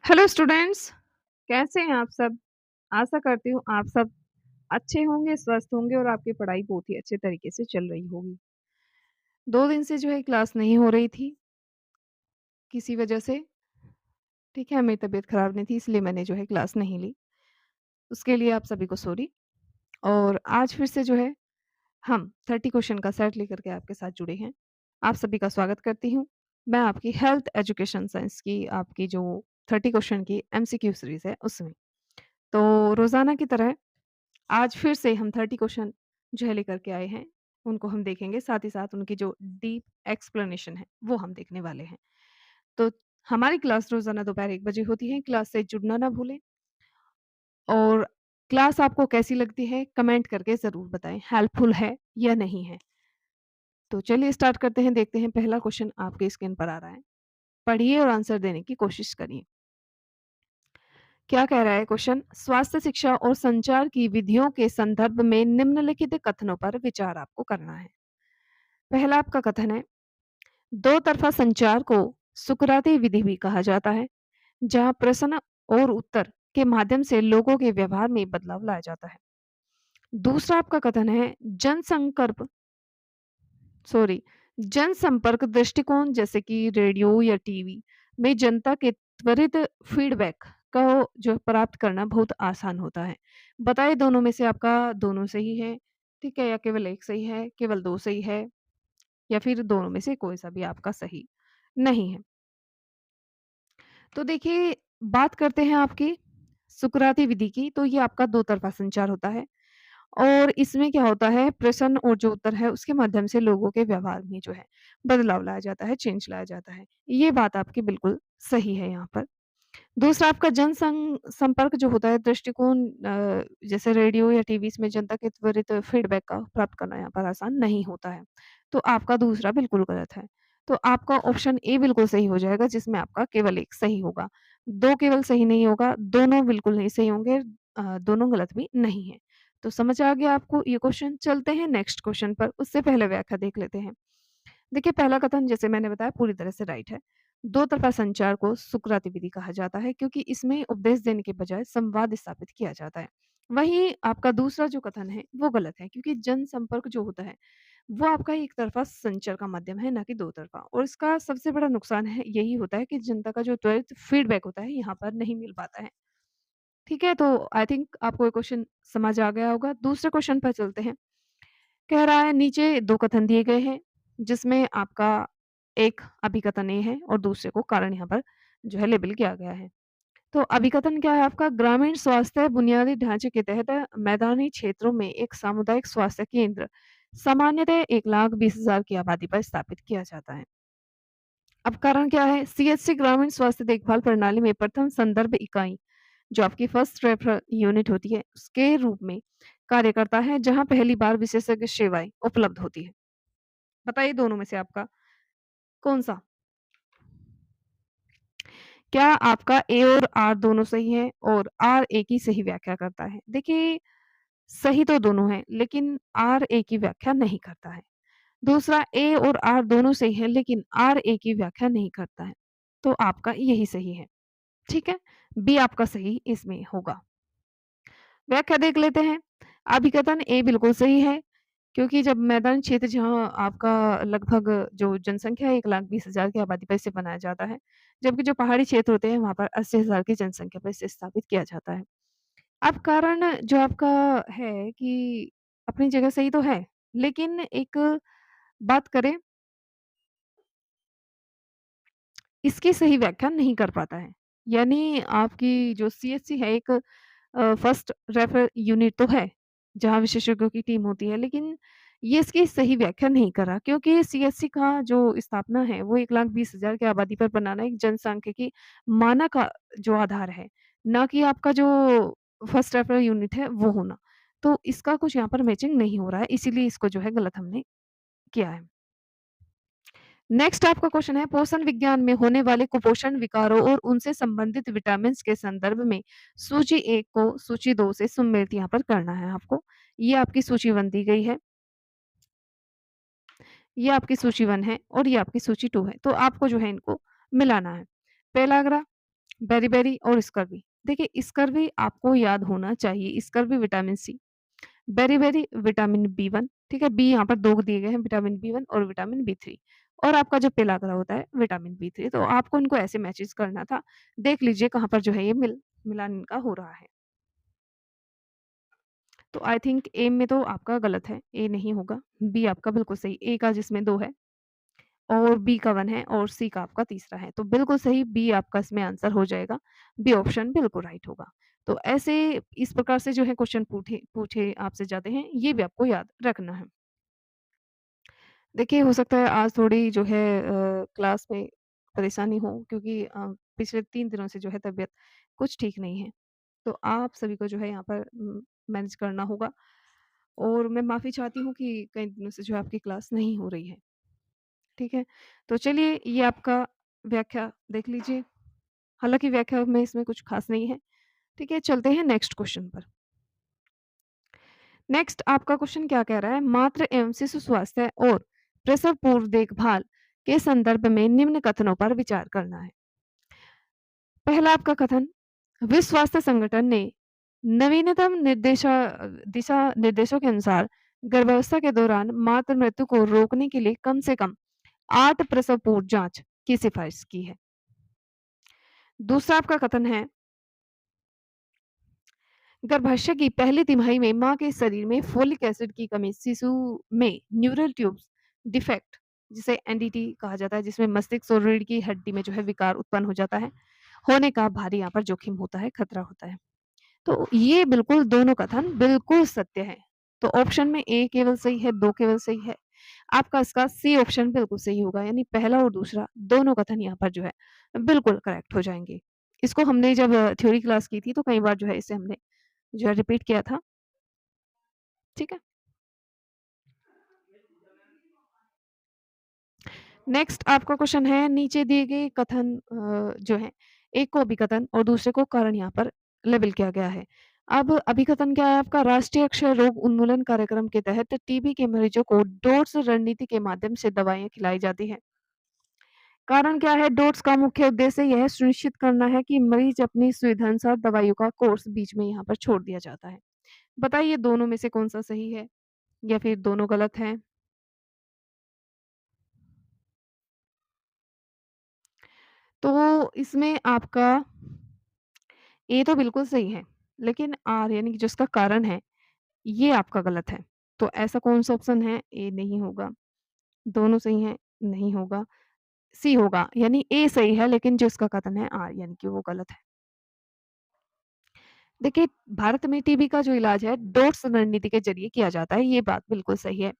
Hello students, कैसे हैं आप सब? आशा करती हूँ आप सब अच्छे होंगे, स्वस्थ होंगे और आपकी पढ़ाई बहुत ही अच्छे तरीके से चल रही होगी। 2 दिन से जो है क्लास नहीं हो रही थी, किसी वजह से, ठीक है? मेरी तबीयत खराब नहीं थी इसलिए मैंने जो है क्लास नहीं ली। उसके लिए आप सभी को सॉरी। और आज फिर से जो है हम 30 क्वेश्चन का सेट लेकर के आपके साथ जुड़े हैं। आप सभी का स्वागत करती हूँ। मैं आपकी हेल्थ एजुकेशन साइंस की आपकी जो 30 क्वेश्चन की एमसीक्यू सीरीज़ है उसमें। तो रोज़ाना की तरह आज फिर से हम 30 क्वेश्चन जो है लेकर के आए हैं, उनको हम देखेंगे, साथ ही साथ उनकी जो डीप एक्सप्लेनेशन है, वो हम देखने वाले हैं। तो हमारी क्लास रोज़ाना दोपहर 1 बजे होती है, क्लास से जुड़ना ना भूलें और क्लास आपको कैसी लगती है, कमेंट करके ज़रूर बताएँ, हेल्पफुल है या नहीं है। तो चलिए स्टार्ट करते हैं, देखते हैं पहला क्वेश्चन आपके स्क्रीन पर आ रहा है। पढ़िए और आंसर देने की कोशिश करिए। क्या कह रहा है क्वेश्चन? स्वास्थ्य शिक्षा और संचार की विधियों के संदर्भ में निम्नलिखित कथनों पर विचार आपको करना है। पहला आपका कथन है, दो तरफा संचार को सुकराती विधि भी कहा जाता है, जहां प्रश्न और उत्तर के माध्यम से लोगों के व्यवहार में बदलाव लाया जाता है। दूसरा आपका कथन है, जनसंपर्क सॉरी जनसंपर्क दृष्टिकोण जैसे कि रेडियो या टीवी में जनता के त्वरित फीडबैक को जो प्राप्त करना बहुत आसान होता है। बताइए दोनों में से आपका दोनों सही है, ठीक है, या केवल एक सही है, केवल दो सही है, या फिर दोनों में से कोई सा भी आपका सही नहीं है। तो देखिए, बात करते हैं आपकी सुकराती विधि की, तो ये आपका दो तरफा संचार होता है और इसमें क्या होता है, प्रश्न और जो उत्तर है उसके माध्यम से लोगों के व्यवहार में जो है बदलाव लाया जाता है, चेंज लाया जाता है। ये बात आपकी बिल्कुल सही है यहाँ पर। दूसरा आपका संपर्क जो होता है दृष्टिकोण, जैसे रेडियो या टीवी में जनता के त्वरित फीडबैक का प्राप्त करना यहाँ पर आसान नहीं होता है। तो आपका दूसरा बिल्कुल गलत है। तो आपका ऑप्शन ए बिल्कुल सही हो जाएगा जिसमें आपका केवल 1 सही होगा। 2 केवल सही नहीं होगा, दोनों बिल्कुल नहीं सही होंगे, दोनों गलत भी नहीं है। तो समझ आ गया आपको ये क्वेश्चन? चलते हैं नेक्स्ट क्वेश्चन पर, उससे पहले व्याख्या देख लेते हैं। देखिए, पहला कथन जैसे मैंने बताया पूरी तरह से राइट है। दो तरफ़ा संचार को सुकराती विधि कहा जाता है क्योंकि इसमें उपदेश देने के बजाय संवाद स्थापित किया जाता है। वहीं आपका दूसरा जो कथन है वो गलत है क्योंकि जनसंपर्क जो होता है वो आपका एक तरफ़ा संचार का माध्यम है, ना कि दो तरफ़ा, और इसका सबसे बड़ा नुकसान है यही होता है कि जनता का जो त्वरित फीडबैक होता है यहाँ पर नहीं मिल पाता है। ठीक है? तो आई थिंक आपको ये क्वेश्चन समझ आ गया होगा। दूसरे क्वेश्चन पर चलते हैं। कह रहा है नीचे 2 कथन दिए गए हैं, जिसमें आपका एक अभिकथन ये है और दूसरे को कारण यहाँ पर जो है लेबल किया गया है। तो अभिकथन क्या है आपका? ग्रामीण स्वास्थ्य बुनियादी ढांचे के तहत मैदानी क्षेत्रों में एक सामुदायिक स्वास्थ्य केंद्र सामान्यतः 1,20,000 की आबादी पर स्थापित किया जाता है। अब कारण क्या है? सीएचसी ग्रामीण स्वास्थ्य देखभाल प्रणाली में प्रथम संदर्भ इकाई जो आपकी फर्स्ट रेफरल यूनिट होती है, उसके रूप में कार्य करता है, जहाँ पहली बार विशेषज्ञ सेवाएँ उपलब्ध होती हैं। बताइए दोनों में से आपका कौन-सा? क्या आपका ए और आर दोनों सही है और आर ए की सही व्याख्या करता है? देखिए, सही तो दोनों हैं, लेकिन आर ए की व्याख्या नहीं करता है। दूसरा, ए और आर दोनों सही है, लेकिन आर ए की व्याख्या नहीं करता है। तो आपका यही सही है, ठीक है? बी आपका सही इसमें होगा। व्याख्या देख लेते हैं। अभिकथन ए बिल्कुल सही है, क्योंकि जब मैदानी क्षेत्र जहाँ आपका लगभग जो जनसंख्या है 1,20,000 की आबादी पर इसे बनाया जाता है, जबकि जो पहाड़ी क्षेत्र होते हैं वहाँ पर 80,000 की जनसंख्या पर इसे स्थापित किया जाता है। अब कारण जो आपका है कि अपनी जगह सही तो है, लेकिन एक बात करें, इसकी सही व्याख्या नहीं कर पाता है। यानी आपकी जो सीएचसी है एक फर्स्ट रेफरल यूनिट तो है, जहाँ विशेषज्ञों की टीम होती है, लेकिन ये इसकी सही व्याख्या नहीं कर रहा क्योंकि सीएचसी का जो स्थापना है, वो 1,20,000 की आबादी पर बनाना एक जनसांख्यिकी मानक का जो आधार है, ना कि आपका जो फर्स्ट रेफरल यूनिट है, वो होना। तो इसका कुछ यहाँ पर मैचिंग नहीं हो रहा है, इसीलिए इसको जो है गलत हमने किया है। नेक्स्ट आपका क्वेश्चन है, पोषण विज्ञान में होने वाले कुपोषण विकारों और उनसे संबंधित विटामिन्स के संदर्भ में सूची 1 को सूची 2 से सम्मिलित यहाँ पर करना है आपको। ये आपकी सूची 1 दी गई है, ये आपकी सूची 1 है और ये आपकी सूची 2 है। तो आपको जो है इनको मिलाना है। पहला अगला बेरी-बेरी और स्कर्वी। देखिए स्कर्वी आपको याद होना चाहिए, scurvy vitamin C, beriberi vitamin B one, ठीक है? बी यहाँ पर 2 दिए गए हैं, विटामिन बी1 और विटामिन बी3 और आपका जो पेलाग्रा होता है विटामिन बी3, तो आपको इनको ऐसे मैचेज़ करना था। देख लीजिए कहाँ पर जो है ये मिलान इनका हो रहा है। तो आई थिंक ए में तो आपका गलत है, ए नहीं होगा, बी आपका बिल्कुल सही, ए का जिसमें 2 है और बी का 1 है और सी का आपका तीसरा है। तो बिल्कुल सही बी आपका इसमें आंसर हो जाएगा, बी ऑप्शन बिल्कुल राइट होगा। तो ऐसे इस प्रकार से जो है क्वेश्चन पूठे पूछे आपसे जाते हैं, ये भी आपको याद रखना है। देखिए, हो सकता है आज थोड़ी जो है क्लास में परेशानी हो क्योंकि पिछले 3 दिनों से जो है तबीयत कुछ ठीक नहीं है। तो आप सभी को जो है यहाँ पर मैनेज करना होगा और मैं माफ़ी चाहती हूँ कि कई दिनों से जो है आपकी क्लास नहीं हो रही है, ठीक है? तो चलिए ये आपका व्याख्या देख लीजिए, हालाँकि व्याख्या में इसमें कुछ ख़ास नहीं है, ठीक है? चलते हैं नेक्स्ट क्वेश्चन पर। नेक्स्ट आपका क्वेश्चन क्या कह रहा है? मातृ एवं शिशु स्वास्थ्य और प्रसव पूर्व देखभाल के संदर्भ में निम्न कथनों पर विचार करना है। पहला आपका कथन, विश्व स्वास्थ्य संगठन ने नवीनतम दिशा निर्देशों के अनुसार गर्भावस्था के दौरान मातृ मृत्यु को रोकने के लिए कम से कम 8 प्रसव पूर्व जांच की सिफारिश की है। दूसरा आपका कथन है, गर्भाशय की पहली तिमाही में मां के शरीर में फोलिक एसिड की कमी शिशु में न्यूरल ट्यूब्स डिफेक्ट, जिसे एनडीटी कहा जाता है, जिसमें मस्तिष्क और रीढ़ की हड्डी में जो है विकार उत्पन्न हो जाता है, होने का भारी यहाँ पर जोखिम होता है, खतरा होता है। तो ये बिल्कुल दोनों कथन बिल्कुल सत्य है। तो ऑप्शन में ए केवल सही है, 2 केवल सही है। आपका इसका सी ऑप्शन बिल्कुल सही होगा, यानी पहला और दूसरा दोनों कथन यहाँ पर जो है बिल्कुल करेक्ट हो जाएँगे। इसको हमने जब थ्योरी क्लास की थी तो कई बार जो है इसे हमने जो है रिपीट किया था, ठीक है? नेक्स्ट आपका क्वेश्चन है, नीचे दिए गए कथन जो है, एक को अभिकथन और दूसरे को कारण यहाँ पर लेबल किया गया है। अब अभिकथन क्या है आपका, राष्ट्रीय अक्षय रोग उन्मूलन कार्यक्रम के तहत टीबी के मरीजों को डोट्स रणनीति के माध्यम से दवाएँ खिलाई जाती हैं। कारण क्या है, डोट्स का मुख्य उद्देश्य यह सुनिश्चित करना है कि मरीज अपनी सुविधानुसार दवाइयों का कोर्स बीच में यहाँ पर छोड़ दिया जाता है। बताइए दोनों में से कौन-सा सही है या फिर दोनों गलत हैं? तो इसमें आपका ए तो बिल्कुल सही है, लेकिन आर यानी कि जो इसका कारण है, ये आपका गलत है। तो ऐसा कौन-सा ऑप्शन है? ए नहीं होगा, दोनों सही हैं, नहीं होगा, सी होगा, यानी ए सही है लेकिन जो इसका कथन है आर यानी कि वो गलत है। देखिए, भारत में टीबी का जो इलाज है, डोट्स रणनीति के ज़रिए किया जाता है, ये बात बिल्कुल सही है।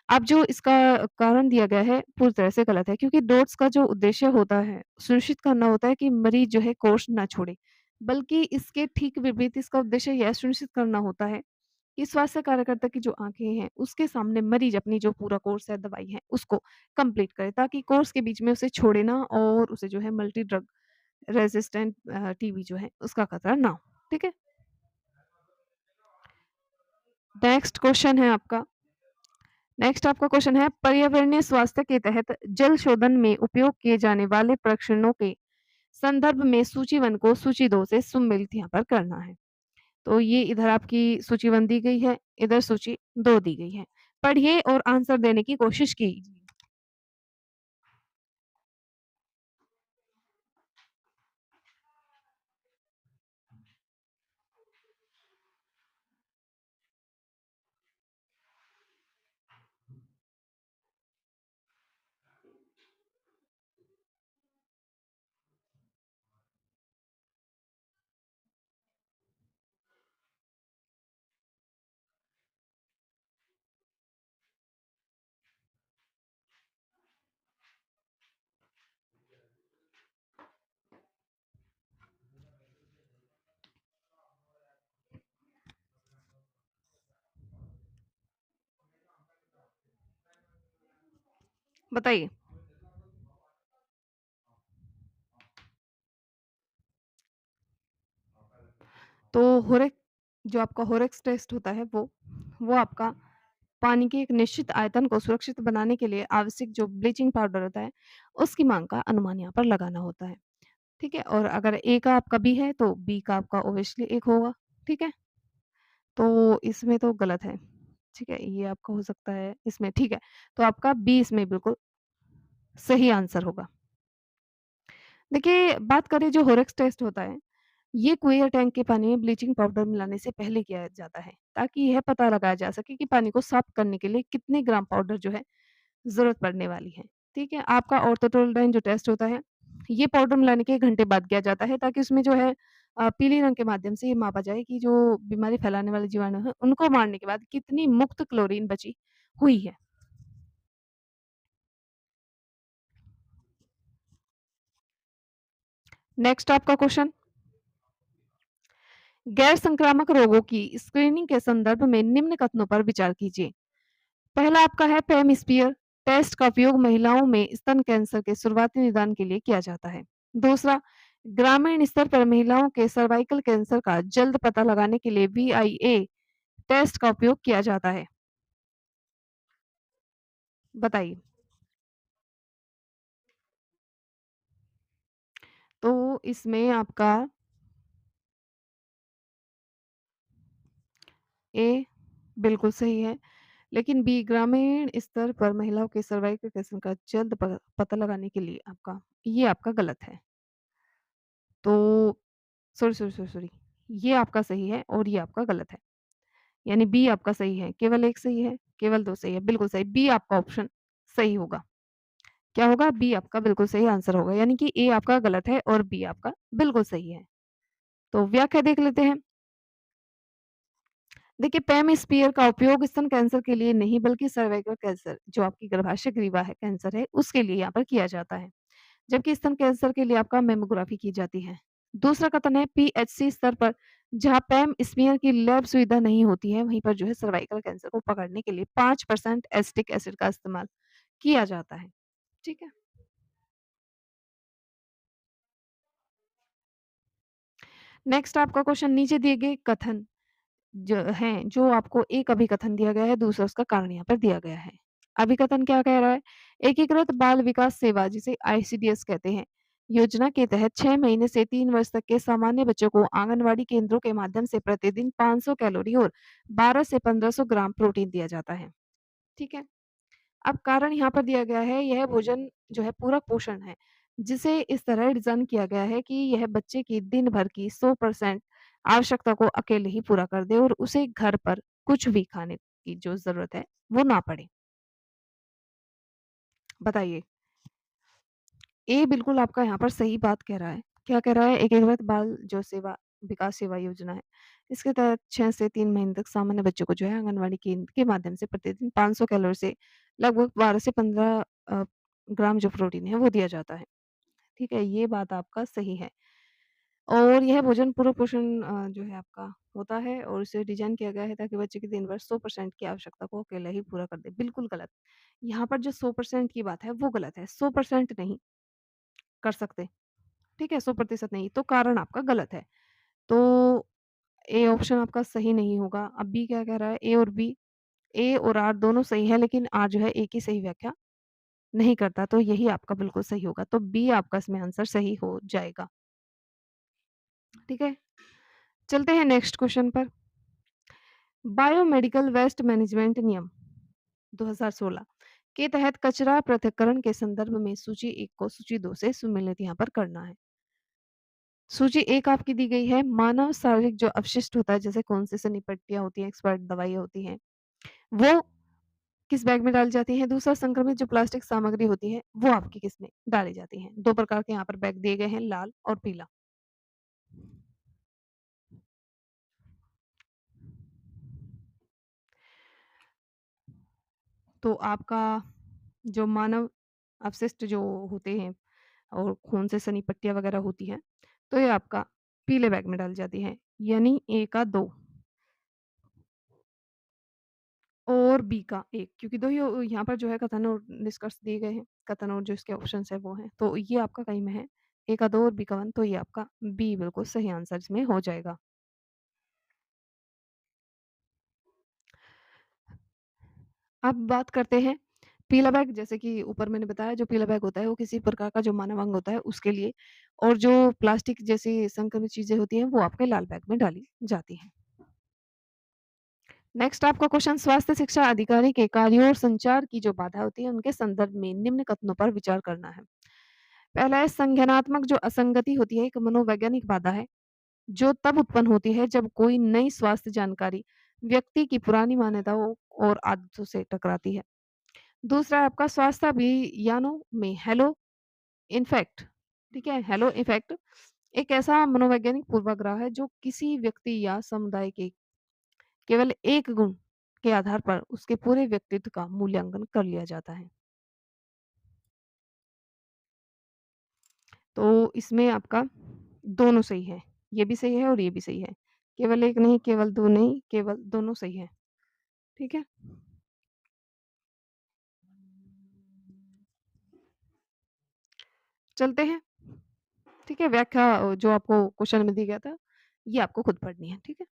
अब जो इसका कारण दिया गया है, पूरी तरह से गलत है क्योंकि डोट्स का जो उद्देश्य होता है, सुनिश्चित करना होता है कि मरीज जो है कोर्स ना छोड़े, बल्कि इसके ठीक विपरीत इसका उद्देश्य यह सुनिश्चित करना होता है कि स्वास्थ्य कार्यकर्ता की जो आँखें हैं, उसके सामने मरीज अपनी जो पूरा कोर्स है, दवाई है, उसको कंप्लीट करे ताकि कोर्स के बीच में उसे छोड़े ना और उसे जो है मल्टी ड्रग रेज़िस्टेंट टीबी जो है, उसका खतरा ना हो। ठीक है? नेक्स्ट क्वेश्चन है आपका। नेक्स्ट आपका क्वेश्चन है, पर्यावरणीय स्वास्थ्य के तहत जल शोधन में उपयोग किए जाने वाले प्रशिक्षणों के संदर्भ में सूची 1 को सूची 2 से सम्मिलित यहाँ पर करना है। तो ये इधर आपकी सूची 1 दी गई है, इधर सूची 2 दी गई है। पढ़िए और आंसर देने की कोशिश कीजिए। बताइए। तो होरेक जो आपका होरेक्स टेस्ट होता है वो आपका पानी के एक निश्चित आयतन को सुरक्षित बनाने के लिए आवश्यक जो ब्लीचिंग पाउडर होता है, उसकी माँग का अनुमान यहाँ पर लगाना होता है। ठीक है? और अगर ए का आपका बी है तो बी का आपका ऑब्वियसली 1 होगा, ठीक है? तो इसमें तो गलत है, ठीक है? ये आपका हो सकता है इसमें ठीक है, तो आपका बी इसमें बिल्कुल सही आंसर होगा। देखिए, बात करें जो हॉरेक्स टेस्ट होता है, ये कुएँ या टैंक के पानी में ब्लीचिंग पाउडर मिलाने से पहले किया जाता है, ताकि यह पता लगाया जा सके कि पानी को साफ करने के लिए कितने ग्राम पाउडर जो है ज़रूरत पड़ने वाली है। ठीक है? आपका ऑर्थोटोल्डाइन जो टेस्ट होता है, ये पाउडर मिलाने के 1 घंटे बाद किया जाता है ताकि उसमें जो है पीले रंग के माध्यम से ये मापा जाए कि जो बीमारी फैलाने वाले जीवाणु हैं, उनको मारने के बाद कितनी मुक्त क्लोरीन बची हुई है। नेक्स्ट आपका क्वेश्चन, गैर संक्रामक रोगों की स्क्रीनिंग के संदर्भ में निम्न कथनों पर विचार कीजिए। पहला आपका है पेमस्मीयर टेस्ट का उपयोग महिलाओं में स्तन कैंसर के शुरुआती निदान के लिए किया जाता है। दूसरा, ग्रामीण स्तर पर महिलाओं के सर्वाइकल कैंसर का जल्द पता लगाने के लिए VIA टेस्ट का उपयोग किया जाता है। बताइए। तो इसमें आपका ए बिल्कुल सही है, लेकिन बी ग्रामीण स्तर पर महिलाओं के सर्वाइकल कैंसर का जल्द पता लगाने के लिए आपका ये आपका गलत है। तो सॉरी, ये आपका सही है और ये आपका गलत है। यानी बी आपका सही है, केवल 1 सही है, केवल 2 सही है, बिल्कुल सही। बी आपका ऑप्शन सही होगा। क्या होगा? बी आपका बिल्कुल सही आंसर होगा, यानी कि ए आपका गलत है और बी आपका बिल्कुल सही है। तो व्याख्या देख लेते हैं। देखिए, पैम स्मीयर का उपयोग स्तन कैंसर के लिए नहीं बल्कि सर्वाइकल कैंसर, जो आपकी गर्भाशय ग्रीवा है कैंसर है, उसके लिए यहाँ पर किया जाता है। जबकि स्तन कैंसर के लिए आपका मैमोग्राफी की जाती है। दूसरा कथन है पीएचसी स्तर पर जहाँ पैम स्मीयर की लैब सुविधा नहीं होती है, वहीं पर जो है सर्वाइकल कैंसर को पकड़ने के लिए 5% एसिटिक एसिड का इस्तेमाल किया जाता है। ठीक है? नेक्स्ट आपका क्वेश्चन, नीचे दिए गए कथन जो आपको एक अभिकथन दिया गया है, दूसरा उसका कारण यहाँ पर दिया गया है। अभिकथन क्या कह रहा है? एकीकृत बाल विकास सेवा जिसे आईसीडीएस कहते हैं, योजना के तहत 6 महीने से 3 वर्ष तक के सामान्य बच्चों को आंगनवाड़ी केंद्रों के माध्यम से प्रतिदिन 500 कैलोरी और 12 से 1500 ग्राम प्रोटीन दिया जाता है। ठीक है? अब कारण यहाँ पर दिया गया है, यह भोजन जो है पूरक पोषण है, जिसे इस तरह डिज़ाइन किया गया है कि यह बच्चे की दिन भर की 100% आवश्यकता को अकेले ही पूरा कर दे और उसे घर पर कुछ भी खाने की जो ज़रूरत है, वो ना पड़े। बताइए। ए बिल्कुल आपका यहाँ पर सही बात कह रहा है। क्या कह रहा है? एकीकृत बाल जो सेवा विकास सेवा योजना है, इसके तहत 6 से 3 महीने तक सामान्य बच्चों को जो है आंगनवाड़ी केंद्र के माध्यम से प्रतिदिन 500 कैलोरी से लगभग 12 से 15 ग्राम जो प्रोटीन है वो दिया जाता है। ठीक है? ये बात आपका सही है। और यह भोजन पूरक पोषण जो है आपका होता है और इसे डिज़ाइन किया गया है ताकि बच्चे की दिन भर 100% की आवश्यकता को अकेले ही पूरा कर दे। बिल्कुल गलत। यहाँ पर जो 100% की बात है वो गलत है। 100% नहीं कर सकते। ठीक है? 100% नहीं, तो कारण आपका गलत है। तो ए ऑप्शन आपका सही नहीं होगा। अब बी क्या कह रहा है? ए और बी, ए और आर दोनों सही है, लेकिन आर जो है ए की सही व्याख्या नहीं करता, तो यही आपका बिल्कुल सही होगा। तो बी आपका इसमें आंसर सही हो जाएगा। ठीक है? चलते हैं नेक्स्ट क्वेश्चन पर। बायोमेडिकल वेस्ट मैनेजमेंट नियम 2016 के तहत कचरा पृथक्करण के संदर्भ में सूची 1 को सूची 2 से सुमेलित यहाँ पर करना है। सूची 1 आपकी दी गई है, मानव शारीरिक जो अपशिष्ट होता है, जैसे कौन-सी सनी पट्टियाँ होती हैं, एक्सपायर्ड दवाइयाँ होती हैं, वो किस बैग में डाली जाती हैं? दूसरा, संक्रमित जो प्लास्टिक सामग्री होती है, वो आपकी किसमें डाली जाती हैं? 2 प्रकार के यहाँ पर बैग दिए गए हैं, लाल और पीला। तो आपका जो मानव अपशिष्ट जो होते हैं और खून से सनी पट्टियाँ वगैरह होती हैं, तो ये आपका पीले बैग में डाली जाती हैं, यानी ए का 2 और बी का 1, क्योंकि 2 ही यहाँ पर जो है कथन और निष्कर्ष दिए गए हैं, कथन और जो इसके ऑप्शंस हैं वो हैं, तो ये आपका कहीं में है, ए का 2 और बी का 1, तो ये आपका बी बिल्कुल सही आंसर इसमें हो जाएगा। अब बात करते हैं पीला बैग जैसे कि ऊपर मैंने बताया जो पीला बैग होता है वो किसी प्रकार का जो मानव अंग होता है उसके लिए और जो प्लास्टिक जैसी संक्रमित चीज़ें होती हैं वो आपके लाल बैग में डाली जाती हैं। नेक्स्ट आपका क्वेश्चन स्वास्थ्य शिक्षा अधिकारी के कार्यों और संचार की जो बाधा होती है उनके संदर्भ में निम्न कथनों पर विचार करना है। पहला है संज्ञानात्मक जो असंगति होती है एक मनोवैज्ञानिक बाधा है जो तब उत्पन्न होती है जब कोई नई स्वास्थ्य जानकारी व्यक्ति की पुरानी मान्यताओं और आदतों से टकराती है। दूसरा है आपका स्वास्थ्य अभियानों में हेलो इन्फेक्ट, ठीक है? हेलो इफेक्ट एक ऐसा मनोवैज्ञानिक पूर्वाग्रह है जो किसी व्यक्ति या समुदाय के केवल एक गुण के आधार पर उसके पूरे व्यक्तित्व का मूल्यांकन कर लिया जाता है। तो इसमें आपका दोनों सही है। ये भी सही है और ये भी सही है। केवल 1 नहीं, केवल 2 नहीं, केवल दोनों सही है। ठीक है? चलते हैं, ठीक है? व्याख्या जो आपको क्वेश्चन में दी गया था, ये आपको खुद पढ़नी है, ठीक है?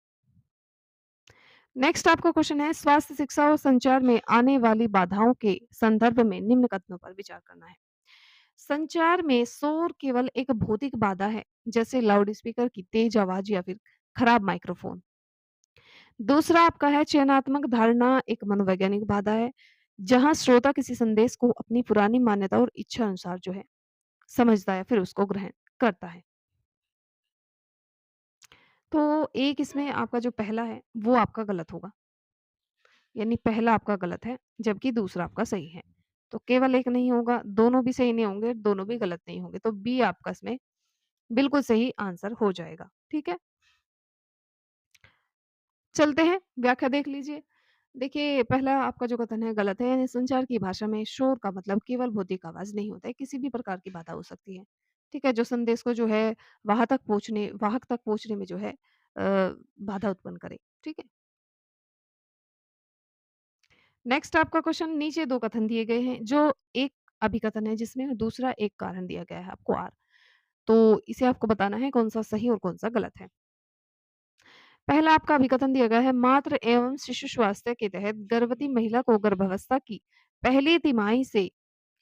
नेक्स्ट आपका क्वेश्चन है स्वास्थ्य शिक्षा और संचार में आने वाली बाधाओं के संदर्भ में निम्न कथनों पर विचार करना है। संचार में शोर केवल एक भौतिक बाधा है, जैसे लाउड स्पीकर की तेज आवाज या फिर खराब माइक्रोफोन। दूसरा आपका है चयनात्मक धारणा एक मनोवैज्ञानिक बाधा है, जहां श्रोता किसी संदेश को अपनी पुरानी मान्यता और इच्छा अनुसार जो है समझता है फिर उसको ग्रहण करता है। तो एक इसमें आपका जो पहला है वो आपका गलत होगा, यानी पहला आपका गलत है जबकि दूसरा आपका सही है। तो केवल एक नहीं होगा, दोनों भी सही नहीं होंगे, दोनों भी गलत नहीं होंगे। तो बी आपका इसमें बिल्कुल सही आंसर हो जाएगा। ठीक है? चलते हैं, व्याख्या देख लीजिए। देखिए, पहला आपका जो कथन है गलत है, यानी संचार की भाषा में शोर का मतलब केवल भौतिक आवाज़ नहीं होता है, किसी भी प्रकार की बाधा हो सकती है। ठीक है? जो संदेश को जो है वाहक तक पहुँचने में जो है बाधा उत्पन्न करे। ठीक है? नेक्स्ट आपका क्वेश्चन नीचे 2 कथन दिए गए हैं, जो एक अभिकथन है जिसमें दूसरा एक कारण दिया गया है आपको आर। तो इसे आपको बताना है कौन-सा सही और कौन-सा गलत है। पहला आपका अभिकथन दिया गया है मातृ एवं शिशु स्वास्थ्य के तहत गर्भवती महिला को गर्भावस्था की पहली तिमाही से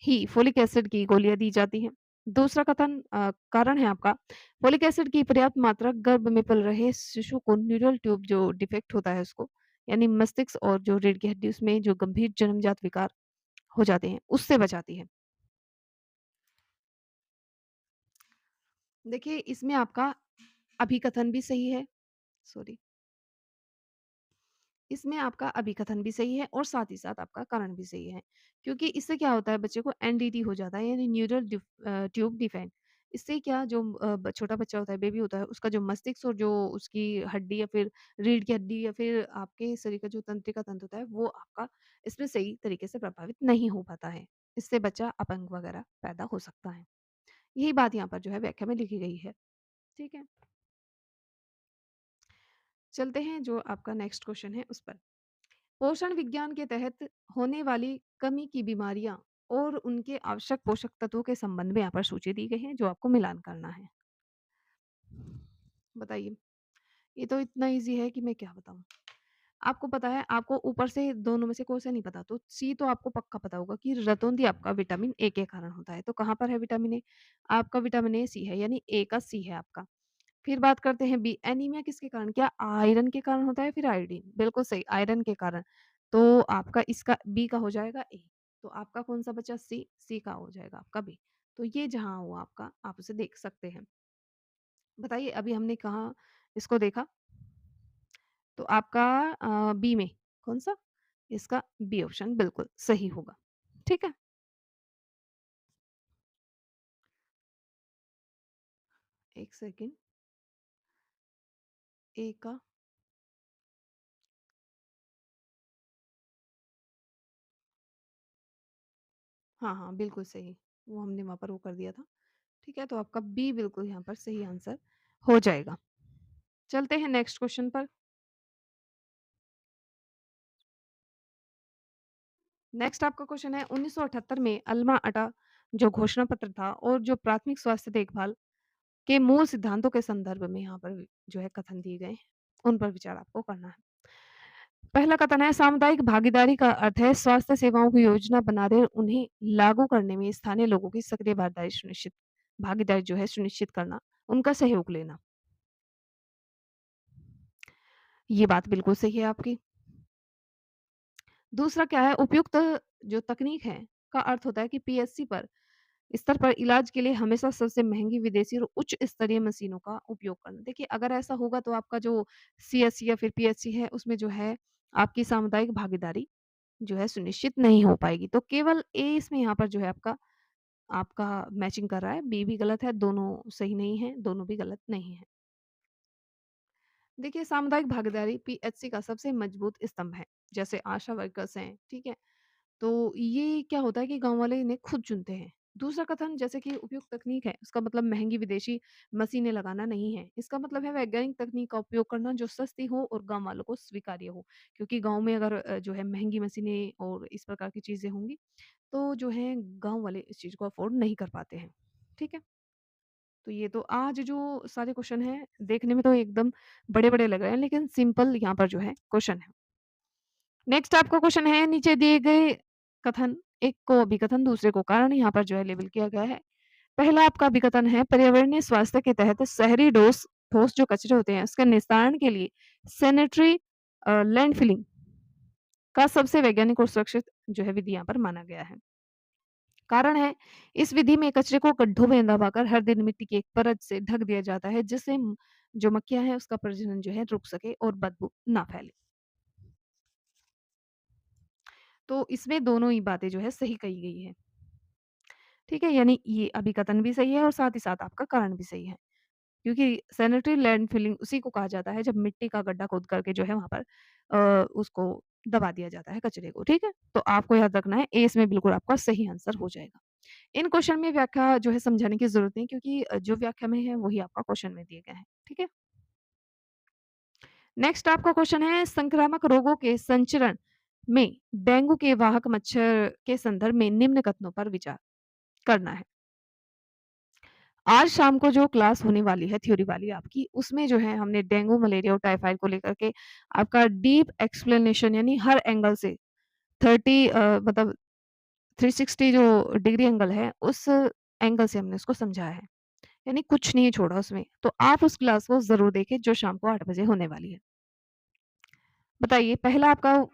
ही फोलिक एसिड की गोलियां दी जाती हैं। दूसरा कारण है आपका फोलिक एसिड की पर्याप्त मात्रा गर्भ में पल रहे शिशु को न्यूरल ट्यूब जो डिफेक्ट होता है उसको यानी मस्तिष्क और जो रीढ़ की हड्डी उसमें जो गंभीर जन्मजात विकार हो जाते हैं उससे बचाती है। देखिए इसमें आपका अभिकथन भी सही है, सॉरी, इसमें आपका अभिकथन भी सही है और साथ ही साथ आपका कारण भी सही है। क्योंकि इससे क्या होता है बच्चे को एनडीटी हो जाता है यानी ट्यूब डिफेक्ट। इससे क्या जो छोटा बच्चा होता है, बेबी होता है, उसका जो मस्तिष्क और जो उसकी हड्डी या फिर रीढ़ की हड्डी या फिर आपके शरीर का जो तंत्रिका तंत्र होता है वो आपका इसमें सही तरीके से प्रभावित नहीं हो पाता है। इससे बच्चा अपंग वगैरह पैदा हो सकता है। यही बात यहाँ पर जो है व्याख्या में लिखी गई है। ठीक है, चलते हैं जो आपका नेक्स्ट क्वेश्चन है उस पर। पोषण विज्ञान के तहत होने वाली कमी की बीमारियां और उनके आवश्यक पोषक तत्वों के संबंध में यहाँ पर सूची दी गई है जो आपको मिलान करना है। बताइए, ये तो इतना इजी है कि मैं क्या बताऊं। आपको पता है, आपको ऊपर से दोनों में से कोई सा नहीं पता, तो सी तो आपको पक्का पता होगा कि रतौंधी आपका विटामिन ए के कारण होता है। तो कहाँ पर है विटामिन ए? आपका विटामिन ए सी है, यानी ए का सी है आपका। फिर बात करते हैं बी, एनीमिया किसके कारण? क्या आयरन के कारण होता है फिर आयोडीन? बिल्कुल सही, आयरन के कारण। तो आपका इसका बी का हो जाएगा ए। तो आपका कौन-सा बचा? सी, सी का हो जाएगा आपका बी। तो ये जहाँ हुआ आपका, आप उसे देख सकते हैं। बताइए अभी हमने कहाँ इसको देखा? तो आपका बी में कौन-सा? इसका बी ऑप्शन बिल्कुल सही होगा। ठीक है? एक सेकंड, ए का हाँ, हाँ, बिल्कुल सही। वो हमने वहाँ पर वो कर दिया था। ठीक है, तो आपका बी बिल्कुल यहाँ पर सही आंसर हो जाएगा। चलते हैं नेक्स्ट क्वेश्चन पर। नेक्स्ट आपका क्वेश्चन है 1978 में अल्मा अटा जो घोषणा पत्र था और जो प्राथमिक स्वास्थ्य देखभाल के मूल सिद्धांतों के संदर्भ में यहाँ पर जो है कथन दिए गए हैं, उन पर विचार आपको करना है। पहला कथन है सामुदायिक भागीदारी का अर्थ है स्वास्थ्य सेवाओं की योजना बनाकर उन्हें लागू करने में स्थानीय लोगों की सक्रिय भागीदारी जो है सुनिश्चित करना, उनका सहयोग लेना। ये बात बिल्कुल सही है आपकी। दूसरा क्या है उपयुक्त जो तकनीक है का अर्थ होता है कि पीएससी पर स्तर पर इलाज के लिए हमेशा सबसे महंगी विदेशी और उच्च स्तरीय मशीनों का उपयोग करना। देखिए अगर ऐसा होगा तो आपका जो सीएससी या फिर पीएचसी है उसमें जो है आपकी सामुदायिक भागीदारी जो है सुनिश्चित नहीं हो पाएगी। तो केवल ए इसमें यहाँ पर जो है आपका आपका मैचिंग कर रहा है, बी भी गलत है, दोनों सही नहीं है, दोनों भी गलत नहीं है। देखिए सामुदायिक भागीदारी पीएचसी का सबसे मजबूत स्तंभ है, जैसे आशा वर्कर्स हैं, ठीक है? तो ये क्या होता है कि गाँव वाले इन्हें खुद चुनते हैं। दूसरा कथन जैसे कि उपयुक्त तकनीक है, उसका मतलब महँगी विदेशी मशीनें लगाना नहीं है। इसका मतलब है वैज्ञानिक तकनीक का उपयोग करना जो सस्ती हो और गाँव वालों को स्वीकार्य हो। क्योंकि गाँव में अगर जो है महँगी मशीनें और इस प्रकार की चीज़ें होंगी, तो जो है गाँव वाले इस चीज़ को अफ़ोर्ड नहीं कर पाते हैं। ठीक है? तो ये तो आज जो सारे क्वेश्चन हैं, देखने में तो एकदम बड़े-बड़े लग रहे हैं, लेकिन सिंपल यहाँ पर जो है क्वेश्चन है। नेक्स्ट आपका क्वेश्चन है नीचे दिए गए कथन एक को अभिकथन दूसरे को कारण यहाँ पर जो है लेबल किया गया है। पहला आपका अभिकथन है पर्यावरणीय स्वास्थ्य के तहत शहरी डोस ठोस जो कचरे होते हैं उसके निस्तारण के लिए सैनिटरी लैंडफिलिंग का सबसे वैज्ञानिक और सुरक्षित जो है विधि यहाँ पर माना गया है। कारण है इस विधि में कचरे को गड्ढों में दबाकर हर दिन मिट्टी की एक परत से ढक दिया जाता है जिससे जो मक्खियां हैं उसका प्रजनन जो है रुक सके और बदबू ना फैले। तो इसमें दोनों ही बातें जो है सही कही गई है। ठीक है? यानी ये अभिकथन भी सही है और साथ ही साथ आपका कारण भी सही है। क्योंकि सैनिटरी लैंडफिलिंग उसी को कहा जाता है जब मिट्टी का गड्ढा खोद करके जो है वहाँ पर उसको दबा दिया जाता है कचरे को, ठीक है? तो आपको याद रखना है ए इसमें बिल्कुल आपका सही आंसर हो जाएगा। इन क्वेश्चन में व्याख्या जो है समझाने की ज़रूरत नहीं क्योंकि जो व्याख्या में है वही आपका क्वेश्चन में दिए गए हैं, ठीक है? नेक्स्ट आपका क्वेश्चन है संक्रामक रोगों के संचरण में डेंगू के वाहक मच्छर के संदर्भ में निम्न कथनों पर विचार करना है। आज शाम को जो क्लास होने वाली है थ्योरी वाली आपकी, उसमें जो है हमने डेंगू, मलेरिया और टाइफाइड को लेकर के आपका डीप एक्सप्लेनेशन यानी हर एंगल से मतलब 360 जो डिग्री एंगल है, उस एंगल से हमने उसको समझाया है। यानी कुछ नहीं छोड़ा उसमें। तो आप उस क्लास को ज़रूर देखें जो शाम को 8 बजे होने वाली है। बताइए पहला आपका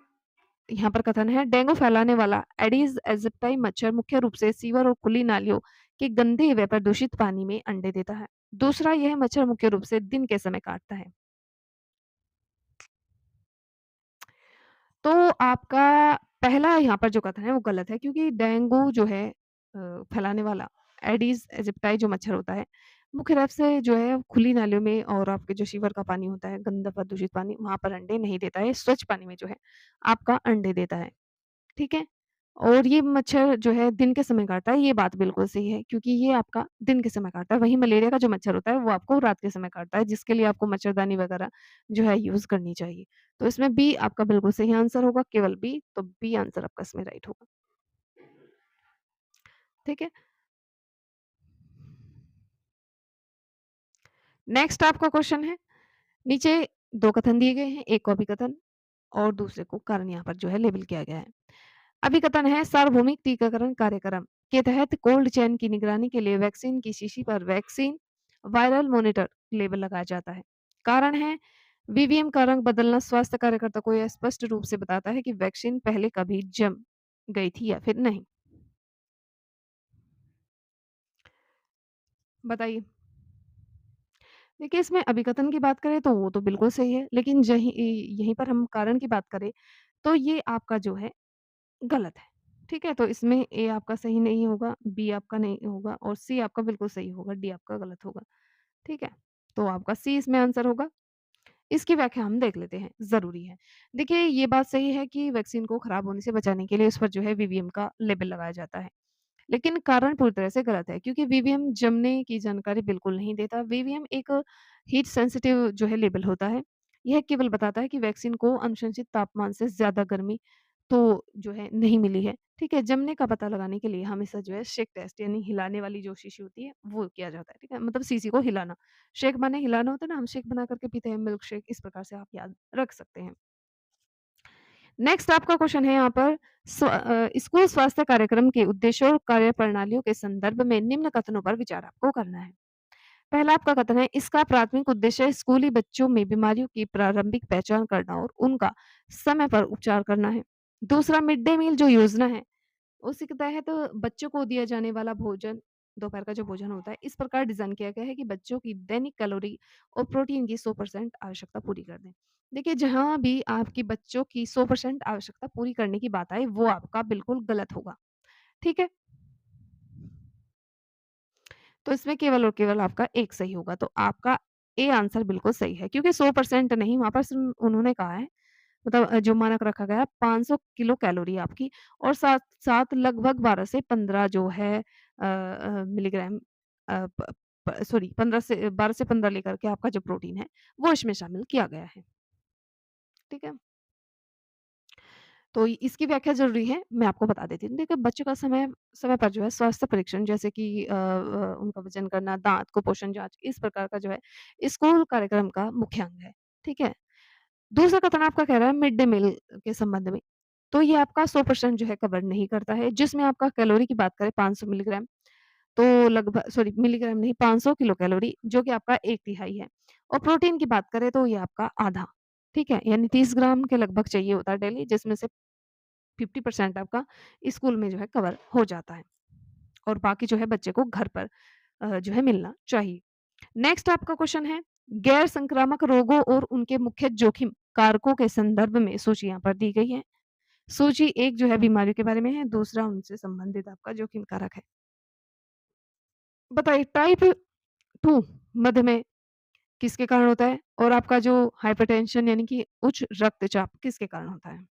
यहाँ पर कथन है डेंगू फैलाने वाला एडीज एजिप्टाई मच्छर मुख्य रूप से सीवर और खुली नालियों के गंदे व प्रदूषित पानी में अंडे देता है। दूसरा यह मच्छर मुख्य रूप से दिन के समय काटता है। तो आपका पहला यहाँ पर जो कथन है वो गलत है क्योंकि डेंगू जो है फैलाने वाला एडीज एजिप्टाई जो मच्छर होता है मुख्य रूप से जो है खुली नालियों में और आपके जो सीवर का पानी होता है गंदा प्रदूषित पानी वहां पर अंडे नहीं देता है। स्वच्छ पानी में जो है आपका अंडे देता है। ठीक है? और ये मच्छर जो है दिन के समय काटता है, ये बात बिल्कुल सही है क्योंकि ये आपका दिन के समय काटता है। वहीं मलेरिया का जो मच्छर होता है वो आपको रात के समय काटता है जिसके लिए आपको मच्छरदानी वगैरह जो है यूज़ करनी चाहिए। तो इसमें बी आपका बिल्कुल सही आंसर होगा, केवल बी, तो बी आंसर आपका इसमें राइट होगा। ठीक है? नेक्स्ट आपका क्वेश्चन है, नीचे 2 कथन दिए गए हैं, एक को अभिकथन और दूसरे को कारण यहाँ पर जो है लेबल किया गया है। अभिकथन है सार्वभौमिक टीकाकरण कार्यक्रम के तहत कोल्ड चेन की निगरानी के लिए वैक्सीन की शीशी पर वैक्सीन वायरल मॉनिटर लेबल लगाया जाता है। कारण है वीवीएम का रंग बदलना स्वास्थ्य कार्यकर्ता को यह स्पष्ट रूप से बताता है कि वैक्सीन पहले कभी जम गई थी या फिर नहीं। बताइए। देखिए इसमें अभिकथन की बात करें तो वो तो बिल्कुल सही है, लेकिन यहीं पर हम कारण की बात करें तो ये आपका जो है गलत है। ठीक है? तो इसमें ए आपका सही नहीं होगा, बी आपका नहीं होगा और सी आपका बिल्कुल सही होगा, डी आपका गलत होगा। ठीक है? तो आपका सी इसमें आंसर होगा। इसकी व्याख्या हम देख लेते हैं, ज़रूरी है। देखिए ये बात सही है कि वैक्सीन को खराब होने से बचाने के लिए उस पर जो है वीवीएम का लेबल लगाया जाता है। लेकिन कारण पूरी तरह से गलत है क्योंकि वीवीएम जमने की जानकारी बिल्कुल नहीं देता। वीवीएम एक हीट सेंसिटिव जो है लेबल होता है। यह केवल बताता है कि वैक्सीन को अनुशंसित तापमान से ज़्यादा गर्मी तो जो है नहीं मिली है। ठीक है? जमने का पता लगाने के लिए हमेशा जो है शेक टेस्ट यानी हिलाने वाली जो शीशी होती है वो किया जाता है। ठीक है? मतलब शीशी को हिलाना। शेक माने हिलाना होता है ना, हम शेक बना कर के पीते हैं मिल्क शेक, इस प्रकार से आप याद रख सकते हैं। नेक्स्ट आपका क्वेश्चन है यहाँ पर स्कूल स्वास्थ्य कार्यक्रम के उद्देश्यों और कार्यप्रणालियों के संदर्भ में निम्न कथनों पर विचार आपको करना है। पहला आपका कथन है, इसका प्राथमिक उद्देश्य स्कूली बच्चों में बीमारियों की प्रारंभिक पहचान करना और उनका समय पर उपचार करना है। दूसरा, मिड डे मील जो योजना है, उसी के तहत बच्चों को दिया जाने वाला भोजन, दोपहर का जो भोजन होता है, इस प्रकार डिज़ाइन किया गया है कि बच्चों की दैनिक कैलोरी और प्रोटीन की 100% आवश्यकता पूरी कर दें। देखिए, जहाँ भी आपकी बच्चों की 100% आवश्यकता पूरी करने की बात आए, वो आपका बिल्कुल गलत होगा। ठीक है? तो इसमें केवल और केवल आपका एक सही होगा, तो आपका ए आंसर बिल्कुल सही है, क्योंकि 100% नहीं, वहाँ पर उन्होंने कहा है, मतलब जो मानक रखा गया है 500 किलो कैलोरी आपकी, और साथ साथ लगभग 12 से 15 जो है मिलीग्राम, प प सॉरी 15 से 12 से 15 लेकर के आपका जो प्रोटीन है, वो इसमें शामिल किया गया है। ठीक है? तो इसकी व्याख्या ज़रूरी है, मैं आपको बता देती हूँ। देखिए, बच्चों का समय समय पर जो है स्वास्थ्य परीक्षण, जैसे कि उनका वज़न करना, दाँत, कुपोषण जाँच, इस प्रकार का जो है स्कूल कार्यक्रम का मुख्य अंग है। ठीक है? दूसरा कथन आपका कह रहा है मिड डे मील के संबंध में, तो ये आपका 100% जो है कवर नहीं करता है, जिसमें आपका कैलोरी की बात करें 500 मिलीग्राम, तो लगभग सॉरी मिलीग्राम नहीं, 500 किलो कैलोरी, जो कि आपका 1/3 है, और प्रोटीन की बात करें तो ये आपका आधा, ठीक है? यानी 30 ग्राम के लगभग चाहिए होता है डेली, जिसमें से 50% आपका स्कूल में जो है कवर हो जाता है, और बाकी जो है बच्चे को घर पर जो है मिलना चाहिए। नेक्स्ट आपका क्वेश्चन है, गैर संक्रामक रोगों और उनके मुख्य जोखिम कारकों के संदर्भ में सूची यहाँ पर दी गई है। सूची 1 जो है बीमारियों के बारे में है, दूसरा उनसे संबंधित आपका जोखिम कारक है। बताइए, टाइप 2 मधुमेह किसके कारण होता है? और आपका जो हाइपरटेंशन यानी कि उच्च रक्तचाप किसके कारण होता है?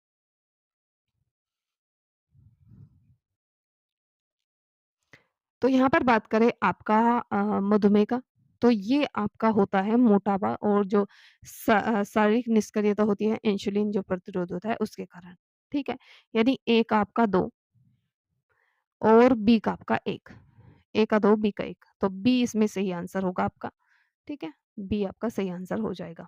तो यहाँ पर बात करें आपका मधुमेह का, तो ये आपका होता है मोटापा और जो शारीरिक निष्क्रियता होती है, इंसुलिन जो प्रतिरोध होता है उसके कारण, ठीक है? यानी ए का आपका 2 और बी का आपका 1, ए का 2, बी का 1, तो बी इसमें सही आंसर होगा आपका, ठीक है? बी आपका सही आंसर हो जाएगा।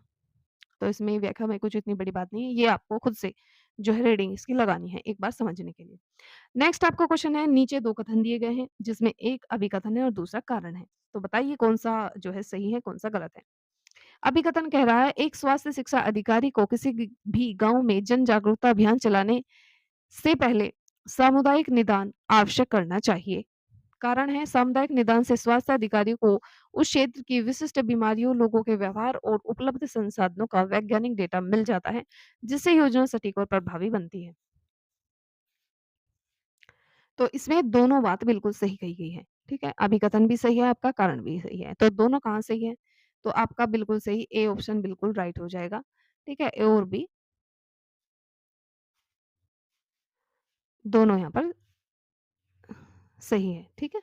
तो इसमें व्याख्या में कुछ इतनी बड़ी बात नहीं है, ये आपको खुद से जो है रीडिंग इसकी लगानी है एक बार समझने के लिए। नेक्स्ट आपका क्वेश्चन है, नीचे 2 कथन दिए गए हैं, जिसमें एक अभिकथन है और दूसरा कारण है। तो बताइए कौन-सा जो है सही है, कौन-सा गलत है? अभिकथन कह रहा है, एक स्वास्थ्य शिक्षा अधिकारी को किसी भी गाँव में जन जागरूकता अभियान चलाने से पहले सामुदायिक निदान आवश्यक करना चाहिए। कारण है, सामुदायिक निदान से स्वास्थ्य अधिकारियों को उस क्षेत्र की विशिष्ट बीमारियों, लोगों के व्यवहार और उपलब्ध संसाधनों का वैज्ञानिक डेटा मिल जाता है, जिससे योजना सटीक और प्रभावी बनती है। तो इसमें दोनों बात बिल्कुल सही कही गई है, ठीक है? अभिकथन भी सही है आपका, कारण भी सही है, तो दोनों कहाँ सही है? तो आपका बिल्कुल सही ए ऑप्शन बिल्कुल राइट हो जाएगा, ठीक है? ए और बी दोनों यहाँ पर सही है, ठीक है?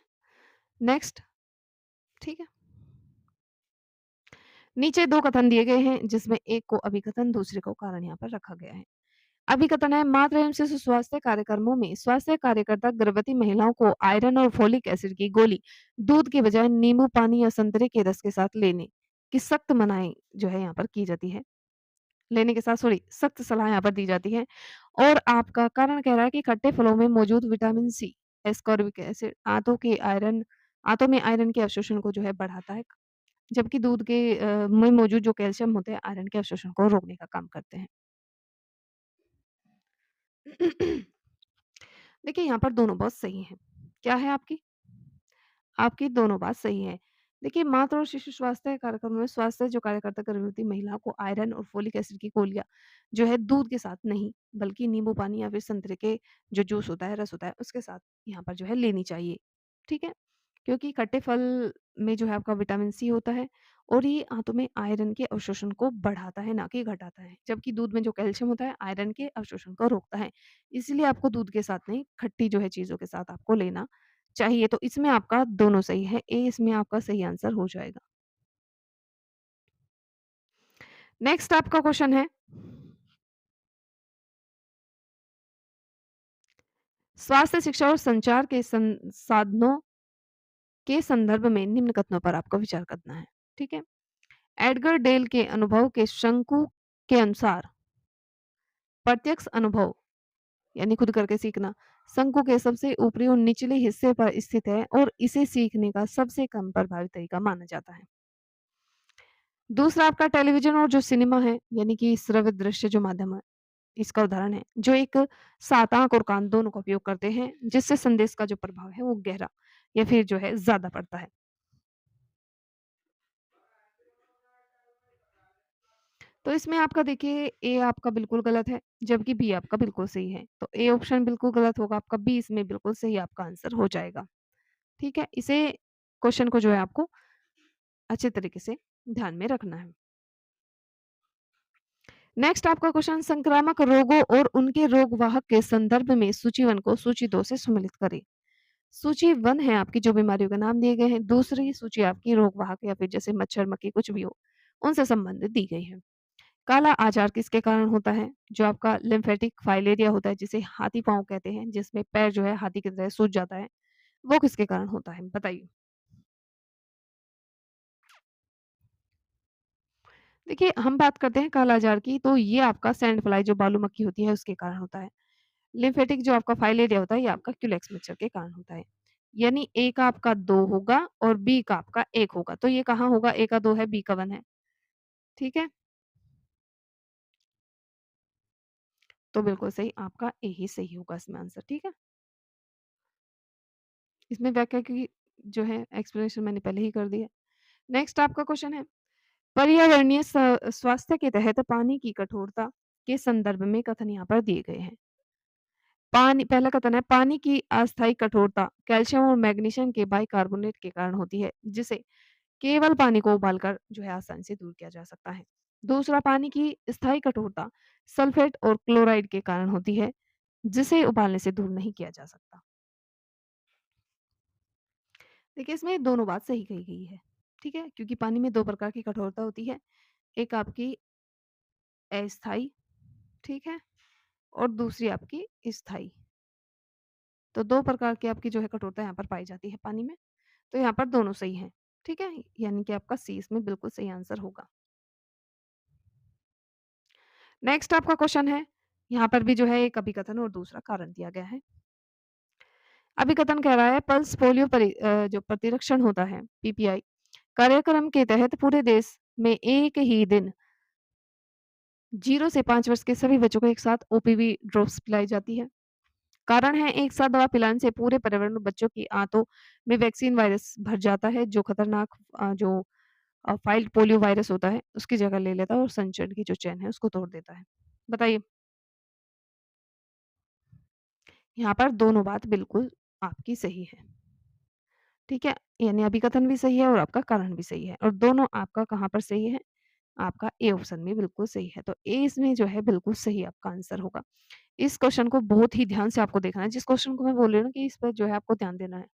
नेक्स्ट, ठीक है? नीचे 2 कथन दिए गए हैं, जिसमें एक को अभिकथन, दूसरे को कारण यहाँ पर रखा गया है। अभिकथन है, मातृ एवं शिशु स्वास्थ्य कार्यक्रमों में स्वास्थ्य कार्यकर्ता गर्भवती महिलाओं को आयरन और फोलिक एसिड की गोली दूध के बजाय नींबू पानी या संतरे के रस के साथ लेने की सख्त मनाही जो है यहाँ पर की जाती है। लेने के साथ सॉरी सख्त सलाह यहाँ पर दी जाती है, और आपका कारण कह रहा है कि खट्टे फलों में मौजूद विटामिन सी, एस्कॉर्बिक एसिड आंतों में आयरन के अवशोषण को जो है बढ़ाता है, जबकि दूध के में मौजूद जो कैल्शियम होते हैं आयरन के अवशोषण को रोकने का काम करते हैं। देखिए, यहाँ पर दोनों बात सही हैं। क्या है आपकी? आपकी दोनों बात सही है। देखिए, मातृ और शिशु स्वास्थ्य कार्यक्रमों में स्वास्थ्य जो कार्यकर्ता गर्भवती महिला को आयरन और फोलिक एसिड की गोलियाँ जो है दूध के साथ नहीं, बल्कि नींबू पानी या फिर संतरे के जो जूस होता है, रस होता है, उसके साथ यहाँ पर जो है लेनी चाहिए। ठीक है? क्योंकि खट्टे फल में जो है आपका विटामिन सी होता है, और ये आंतों में आयरन के अवशोषण को बढ़ाता है, ना कि घटाता है। जबकि दूध में जो कैल्शियम होता है, आयरन के अवशोषण को रोकता है। इसलिए आपको दूध के साथ नहीं, खट्टी जो है चीज़ों के साथ आपको लेना चाहिए। तो इसमें आपका दोनों सही है, ए इसमें आपका सही आंसर हो जाएगा। नेक्स्ट आपका क्वेश्चन है, स्वास्थ्य शिक्षा और संचार के साधनों के संदर्भ में निम्न कथनों पर आपको विचार करना है। ठीक है? एडगर डेल के अनुभव के शंकु के अनुसार प्रत्यक्ष अनुभव यानी खुद करके सीखना शंकु के सबसे ऊपरी और निचले हिस्से पर स्थित है और इसे सीखने का सबसे कम प्रभावी तरीका माना जाता है। दूसरा आपका टेलीविज़न और जो सिनेमा है, यानी कि श्रव्य दृश्य जो माध्यम है, इसका उदाहरण है, जो एक 7 आँख और कान दोनों का उपयोग करते हैं, जिससे संदेश का जो प्रभाव है वो गहरा या फिर जो है ज़्यादा पड़ता है। तो इसमें आपका देखिए ए आपका बिल्कुल गलत है, जबकि बी आपका बिल्कुल सही है। तो ए ऑप्शन बिल्कुल गलत होगा आपका, बी इसमें बिल्कुल सही आपका आंसर हो जाएगा। ठीक है? इसे क्वेश्चन को जो है आपको अच्छे तरीके से ध्यान में रखना है। नेक्स्ट आपका क्वेश्चन संक्रामक रोगों और उनके रोगवाहक के संदर्भ में सूची 1 को सूची 2 से सम्मिलित करें। सूची 1 है आपकी जो बीमारियों के नाम दिए गए हैं, दूसरी सूची आपकी रोगवाहक या फिर जैसे मच्छर, मक्खी कुछ भी हो, उनसे संबंधित दी गई है। काला आजार किसके कारण होता है? जो आपका लिम्फेटिक फाइलेरिया होता है जिसे हाथी पाँव कहते हैं, जिसमें पैर जो है हाथी की तरह सूज जाता है, वो किसके कारण होता है? बताइए। देखिए, हम बात करते हैं काला अज़ार की, तो ये आपका सैंड फ्लाई जो बालू मक्खी होती है, उसके कारण होता है। लिम्फेटिक जो आपका फाइलेरिया होता है, ये आपका क्यूलेक्स मच्छर के कारण होता है। यानी ए का आपका 2 होगा और बी का आपका 1 होगा। तो ये कहाँ होगा? ए का 2 है, बी का 1 है। ठीक है? तो बिल्कुल सही, आपका ए ही सही होगा इसमें आंसर, ठीक है? इसमें व्याख्या की जो है एक्सप्लेनेशन मैंने पहले ही कर दी है। नेक्स्ट आपका क्वेश्चन है, पर्यावरणीय स्वास्थ्य के तहत पानी की कठोरता के संदर्भ में कथन यहाँ पर दिए गए हैं। पानी पहला कथन है पानी की अस्थायी कठोरता कैल्शियम और मैग्नीशियम के बाइकार्बोनेट के कारण होती है जिसे केवल पानी को उबालकर जो है आसानी से दूर किया जा सकता है। दूसरा पानी की स्थायी कठोरता सल्फेट और क्लोराइड के कारण होती है जिसे उबालने से दूर नहीं किया जा सकता। देखिए इसमें दोनों बात सही कही गई है। ठीक है, क्योंकि पानी में 2 प्रकार की कठोरता होती है। एक आपकी अस्थाई, ठीक है? और दूसरी आपकी स्थाई। तो 2 प्रकार की आपकी जो है कठोरता यहाँ पर पाई जाती है पानी में। तो यहाँ पर दोनों सही हैं। ठीक है? यानी कि आपका सी इसमें बिल्कुल सही आंसर होगा। नेक्स्ट आपका क्वेश्चन है, यहाँ पर भी जो है एक अभिकथन और दूसरा कारण दिया गया है। अभिकथन कह रहा है पल्स पोलियो जो प्रतिरक्षण होता है पीपीआई कार्यक्रम के तहत पूरे देश में एक ही दिन 0 से 5 वर्ष के सभी बच्चों को एक साथ ओपीवी ड्रॉप्स पिलाई जाती है। कारण है एक साथ दवा पिलाने से पूरे पर्यावरण में बच्चों की आंतों में वैक्सीन वायरस भर जाता है जो खतरनाक जो फाइल्ड पोलियो वायरस होता है उसकी जगह ले लेता है और संचरण की जो चेन है उसको तोड़ देता है। बताइए। यहाँ पर दोनों बात बिल्कुल आपकी सही है। ठीक है? यानी अभिकथन भी सही है और आपका कारण भी सही है और दोनों आपका कहाँ पर सही है? आपका ए ऑप्शन में बिल्कुल सही है। तो ए इसमें जो है बिल्कुल सही आपका आंसर होगा। इस क्वेश्चन को बहुत ही ध्यान से आपको देखना है। जिस क्वेश्चन को मैं बोल रही हूँ ना कि इस पर जो है आपको ध्यान देना है।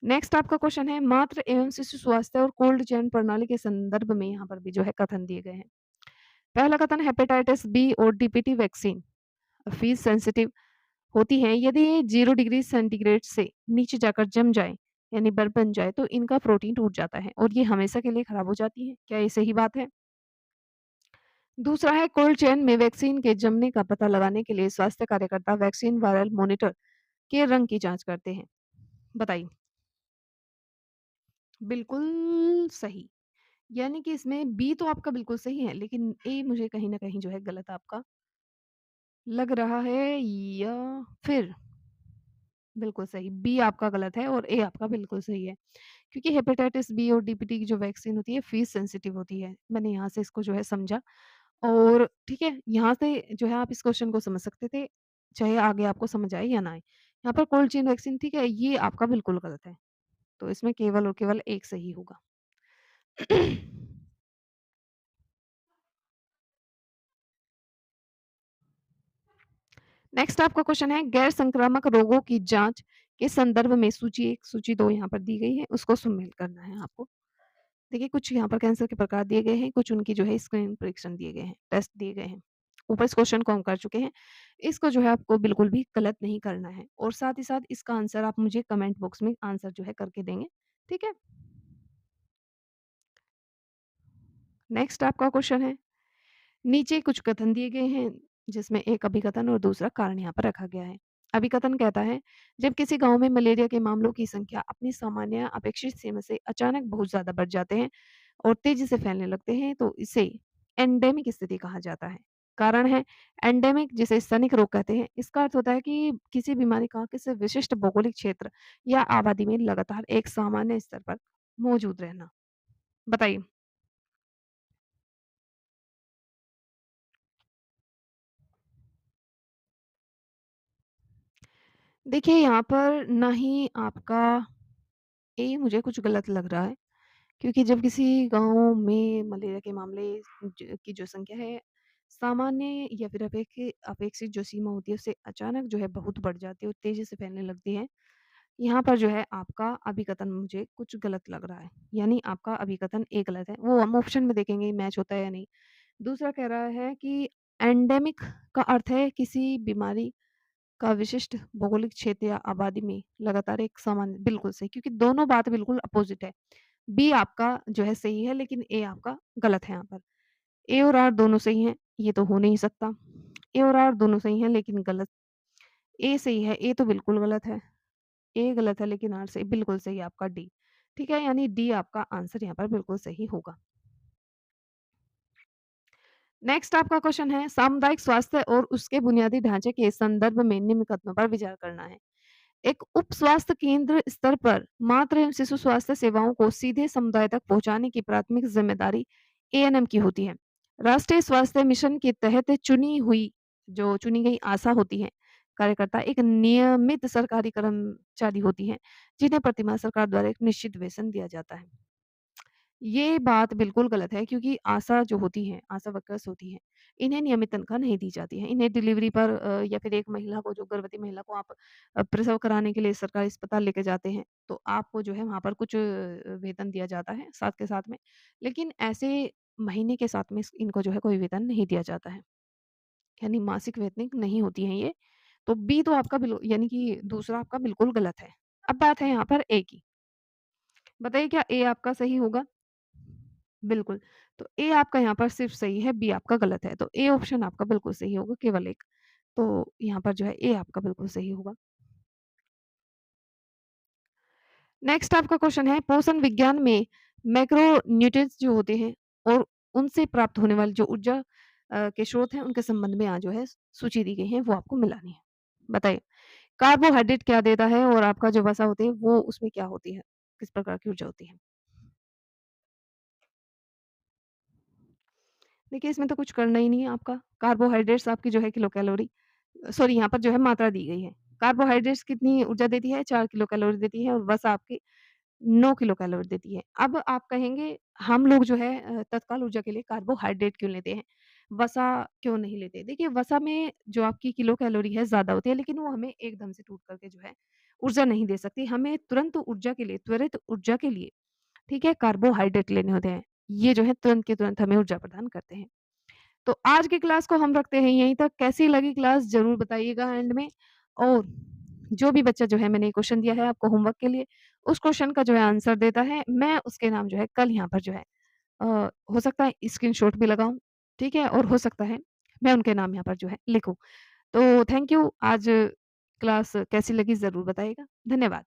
नेक्स्ट आपका क्वेश्चन है मातृ एवं शिशु स्वास्थ्य और कोल्ड चेन प्रणाली के संदर्भ में यहाँ पर भी जो है कथन दिए गए हैं। पहला कथन हेपेटाइटिस बी और डीपीटी वैक्सीन फीस सेंसिटिव होती हैं यदि ये 0 डिग्री सेंटीग्रेड से नीचे जाकर जम जाए यानी बर्फ बन जाए तो इनका प्रोटीन टूट जाता है और ये हमेशा के लिए खराब हो जाती है। क्या ये सही बात है? दूसरा है कोल्ड चेन में वैक्सीन के जमने का पता लगाने के लिए स्वास्थ्य कार्यकर्ता वैक्सीन वायरल मॉनिटर के रंग की जांच करते हैं। बताइए। बिल्कुल सही। यानी कि इसमें बी तो आपका बिल्कुल सही है, लेकिन ए मुझे कहीं न कहीं जो है गलत आपका लग रहा है या फिर बिल्कुल सही, बी आपका गलत है और ए आपका बिल्कुल सही है। क्योंकि हेपेटाइटिस बी और डीपीटी की जो वैक्सीन होती है, फ़ीस सेंसिटिव होती है। मैंने यहाँ से इसको जो है समझा और ठीक है, यहाँ से जो है आप इस क्वेश्चन को समझ सकते थे, चाहे आगे आपको समझ आए या ना आए। यहाँ पर कोल्ड चेन वैक्सीन ठीक है, ये आपका बिल्कुल गलत है। तो इसमें केवल और केवल एक सही होगा। नेक्स्ट आपका क्वेश्चन है गैर संक्रामक रोगों की जांच के संदर्भ में सूची 1, सूची 2 यहाँ पर दी गई है, उसको सम्मिलित करना है आपको। देखिए कुछ यहाँ पर कैंसर के प्रकार दिए गए हैं, कुछ उनकी जो है स्क्रीनिंग परीक्षण दिए गए हैं, टेस्ट दिए गए हैं। ऊपर इस क्वेश्चन को हम कर चुके हैं। इसको जो है आपको बिल्कुल भी गलत नहीं करना है और साथ ही साथ इसका आंसर आप मुझे कमेंट बॉक्स में आंसर जो है करके देंगे, ठीक है? नेक्स्ट आपका क्वेश्चन है नीचे कुछ कथन दिए गए हैं, जिसमें एक अभिकथन और दूसरा कारण यहाँ पर रखा गया है। अभिकथन कहता है, जब किसी गाँव में मलेरिया के मामलों की संख्या अपनी सामान्य अपेक्षित सीमा से अचानक बहुत ज़्यादा बढ़ जाते हैं और तेज़ी से फैलने लगते हैं, तो इसे एंडेमिक स्थिति कहा जाता है। कारण है एंडेमिक, जिसे स्थनिक रोग कहते हैं। इसका अर्थ होता है कि किसी बीमारी का किसी विशिष्ट भौगोलिक क्षेत्र या आबादी में लगातार एक सामान्य स्तर पर मौजूद रहना। बताइए? देखिए, यहाँ पर ना ही आपका ए मुझे कुछ गलत लग रहा है, क्योंकि जब किसी गाँव में मलेरिया के मामले की जो संख्या है, सामान्य या फिर अपेक्षित जो सीमा होती है, उससे अचानक जो है बहुत बढ़ जाती है और तेज़ी से फैलने लगती है। यहाँ पर जो है आपका अभिकथन मुझे कुछ गलत लग रहा है, यानी आपका अभिकथन ए गलत है। वो हम ऑप्शन में देखेंगे मैच होता है या नहीं। दूसरा कह रहा है कि एंडेमिक का अर्थ है किसी बीमारी का विशिष्ट भौगोलिक क्षेत्र या आबादी में लगातार एक सामान्य, बिल्कुल सही, क्योंकि दोनों बात बिल्कुल अपोज़िट है। बी आपका जो है सही है, लेकिन ए आपका गलत है यहाँ पर। ए और आर दोनों सही हैं, ये तो हो नहीं सकता। ए और आर दोनों सही हैं, लेकिन गलत। ए सही है, ए तो बिल्कुल गलत है। ए गलत है, लेकिन आर सही, बिल्कुल सही है आपका डी। ठीक है, यानी डी आपका आंसर यहाँ पर बिल्कुल सही होगा। नेक्स्ट आपका क्वेश्चन है, सामुदायिक स्वास्थ्य और उसके बुनियादी ढांचे के संदर्भ में निम्न कथनों पर विचार करना है। एक उप स्वास्थ्य केंद्र स्तर पर मातृ एवं शिशु स्वास्थ्य सेवाओं को सीधे समुदाय तक पहुंचाने की प्राथमिक जिम्मेदारी एएनएम की होती है। राष्ट्रीय स्वास्थ्य मिशन के तहत चुनी गई आशा होती है कार्यकर्ता एक नियमित सरकारी कर्मचारी होती है, जिन्हें प्रतिमाह सरकार द्वारा एक निश्चित वेतन दिया जाता है। ये बात बिल्कुल गलत है, क्योंकि आशा जो होती हैं, आशा वर्कर्स होती हैं, इन्हें नियमित तनख्वाह नहीं दी जाती है। इन्हें डिलीवरी पर या फिर एक महिला को, जो गर्भवती महिला को आप प्रसव कराने के लिए सरकारी अस्पताल लेके जाते हैं, तो आपको जो है वहाँ पर कुछ वेतन दिया जाता है साथ के साथ में। लेकिन ऐसे महीने के साथ में इनको जो है कोई वेतन नहीं दिया जाता है, यानी मासिक वेतनिक नहीं होती हैं ये। तो बी तो आपका यानी कि दूसरा आपका बिल्कुल गलत है। अब बात है यहाँ पर ए की। बताइए क्या ए आपका सही होगा? बिल्कुल। तो ए आपका यहाँ पर सिर्फ़ सही है, बी आपका गलत है। तो ए ऑप्शन आपका बिल्कुल सही होगा, केवल एक। तो यहाँ पर जो है ए आपका बिल्कुल सही होगा। नेक्स्ट आपका क्वेश्चन है, पोषण विज्ञान में मैक्रोन्यूट्रिएंट्स जो होते हैं और उनसे प्राप्त होने वाली जो ऊर्जा के स्रोत हैं, उनके संबंध में यहाँ जो है सूची दी गई है, वो आपको मिलानी है। बताइए, कार्बोहाइड्रेट क्या देता है और आपका जो वसा होती है, वो उसमें क्या होती है? किस प्रकार की ऊर्जा होती है? देखिए, इसमें तो कुछ करना ही नहीं है आपका। कार्बोहाइड्रेट्स आपकी जो है किलो कैलोरी, सॉरी, यहाँ पर जो है मात्रा दी गई है। कार्बोहाइड्रेट्स कितनी ऊर्जा देती है? 4 किलो कैलोरी देती है और वसा आपकी 9 किलो कैलोरी देती है। अब आप कहेंगे हम लोग जो है तत्काल ऊर्जा के लिए कार्बोहाइड्रेट क्यों लेते हैं? वसा क्यों नहीं लेते? देखिए, वसा में जो आपकी किलो कैलोरी है ज़्यादा होती है, लेकिन वो हमें एकदम से टूट करके जो है ऊर्जा नहीं दे सकती। हमें तुरंत ऊर्जा के लिए, त्वरित ऊर्जा के लिए, ठीक है, कार्बोहाइड्रेट लेने होते हैं। ये जो है तुरंत के तुरंत हमें ऊर्जा प्रदान करते हैं। तो आज की क्लास को हम रखते हैं यहीं तक। कैसी लगी क्लास ज़रूर बताइएगा एंड में। और जो भी बच्चा जो है, मैंने क्वेश्चन दिया है आपको होमवर्क के लिए, उस क्वेश्चन का जो है आंसर देता है, मैं उसके नाम जो है कल यहाँ पर जो है अ, हो सकता है स्क्रीनशॉट भी लगाऊँ, ठीक है? और हो सकता है मैं उनके नाम यहाँ पर जो है लिखूँ। तो थैंक यू। आज क्लास कैसी लगी ज़रूर बताइएगा। धन्यवाद।